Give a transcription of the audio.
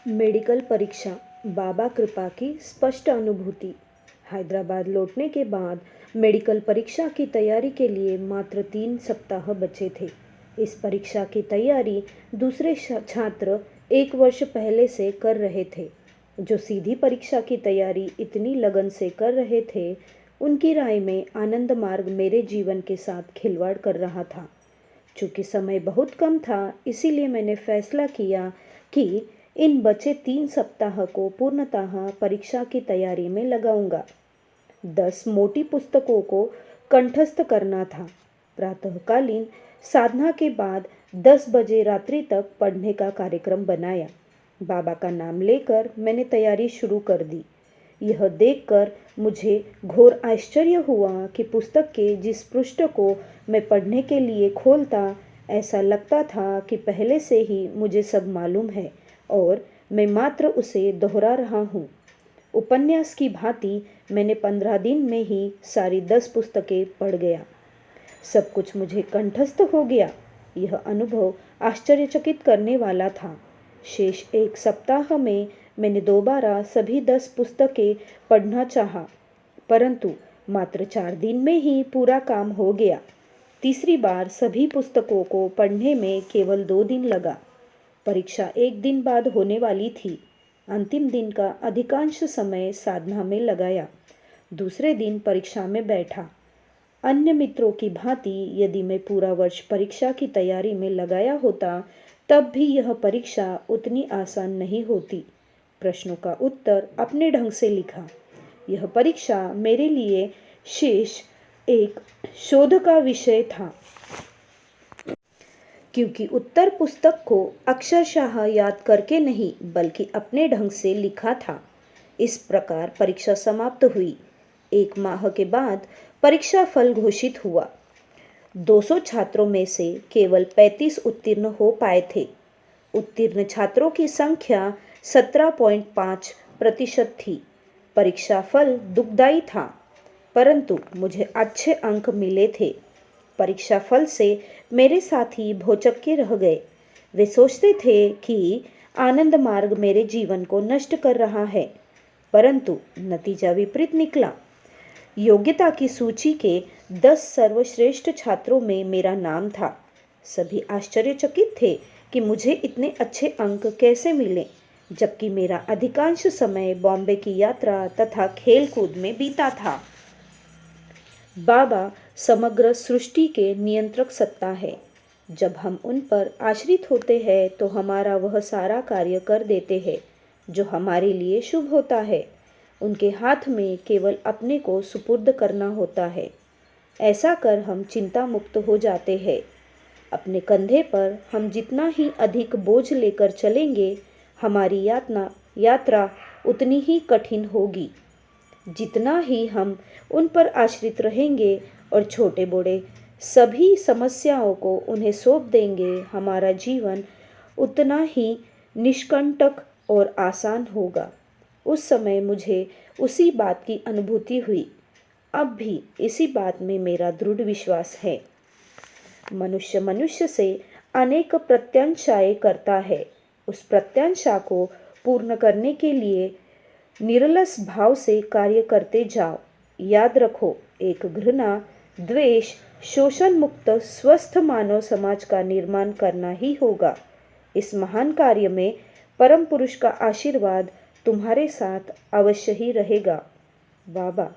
Medical परीक्षा, बाबा कृपा की स्पष्ट अनुभूति। हैदराबाद लौटने के बाद मेडिकल परीक्षा की तैयारी के लिए मात्र 3 सप्ताह बचे थे। इस परीक्षा की तैयारी दूसरे छात्र 1 वर्ष पहले से कर रहे थे। जो सीधी परीक्षा की तैयारी इतनी लगन से कर रहे थे, उनकी राय में आनंद मार्ग मेरे जीवन के साथ खिलवाड़ कर रहा था। चूँकि समय बहुत कम था, इसीलिए मैंने फैसला किया कि इन बचे 3 सप्ताह को पूर्णतः परीक्षा की तैयारी में लगाऊंगा। 10 मोटी पुस्तकों को कंठस्थ करना था। प्रातःकालीन साधना के बाद 10 बजे रात्रि तक पढ़ने का कार्यक्रम बनाया। बाबा का नाम लेकर मैंने तैयारी शुरू कर दी। यह देखकर मुझे घोर आश्चर्य हुआ कि पुस्तक के जिस पृष्ठ को मैं पढ़ने के लिए खोलता, ऐसा लगता था कि पहले से ही मुझे सब मालूम है और मैं मात्र उसे दोहरा रहा हूँ। उपन्यास की भांति मैंने 15 दिन में ही सारी 10 पुस्तकें पढ़ गया। सब कुछ मुझे कंठस्थ हो गया। यह अनुभव आश्चर्यचकित करने वाला था। शेष 1 सप्ताह में मैंने दोबारा सभी 10 पुस्तकें पढ़ना चाहा, परंतु मात्र 4 दिन में ही पूरा काम हो गया। तीसरी बार सभी पुस्तकों को पढ़ने में केवल 2 दिन लगा। परीक्षा 1 दिन बाद होने वाली थी। अंतिम दिन का अधिकांश समय साधना में लगाया। दूसरे दिन परीक्षा में बैठा। अन्य मित्रों की भांति यदि मैं पूरा वर्ष परीक्षा की तैयारी में लगाया होता, तब भी यह परीक्षा उतनी आसान नहीं होती। प्रश्नों का उत्तर अपने ढंग से लिखा। यह परीक्षा मेरे लिए शेष एक शोध का विषय था, क्योंकि उत्तर पुस्तक को अक्षरशः याद करके नहीं बल्कि अपने ढंग से लिखा था। इस प्रकार परीक्षा समाप्त हुई। 1 माह के बाद परीक्षा फल घोषित हुआ। 200 छात्रों में से केवल 35 उत्तीर्ण हो पाए थे। उत्तीर्ण छात्रों की संख्या 17.5% थी। परीक्षा फल दुखदायी था, परंतु मुझे अच्छे अंक मिले थे। परीक्षा फल से मेरे साथी भौचक्के रह गए। वे सोचते थे कि आनंद मार्ग मेरे जीवन को नष्ट कर रहा है, परंतु नतीजा विपरीत निकला। योग्यता की सूची के 10 सर्वश्रेष्ठ छात्रों में मेरा नाम था। सभी आश्चर्यचकित थे कि मुझे इतने अच्छे अंक कैसे मिले, जबकि मेरा अधिकांश समय बॉम्बे की यात्रा तथा खेल कूद में बीता था। बाबा समग्र सृष्टि के नियंत्रक सत्ता है। जब हम उन पर आश्रित होते हैं तो हमारा वह सारा कार्य कर देते हैं जो हमारे लिए शुभ होता है। उनके हाथ में केवल अपने को सुपुर्द करना होता है। ऐसा कर हम चिंता मुक्त हो जाते हैं। अपने कंधे पर हम जितना ही अधिक बोझ लेकर चलेंगे, हमारी यात्रा उतनी ही कठिन होगी। जितना ही हम उन पर आश्रित रहेंगे और छोटे बड़े सभी समस्याओं को उन्हें सौंप देंगे, हमारा जीवन उतना ही निष्कंटक और आसान होगा। उस समय मुझे उसी बात की अनुभूति हुई। अब भी इसी बात में मेरा दृढ़ विश्वास है। मनुष्य मनुष्य से अनेक प्रत्याशाएं करता है। उस प्रत्याशा को पूर्ण करने के लिए निरलस भाव से कार्य करते जाओ। याद रखो, एक घृणा, द्वेष, शोषण मुक्त स्वस्थ मानव समाज का निर्माण करना ही होगा। इस महान कार्य में परम पुरुष का आशीर्वाद तुम्हारे साथ अवश्य ही रहेगा। बाबा।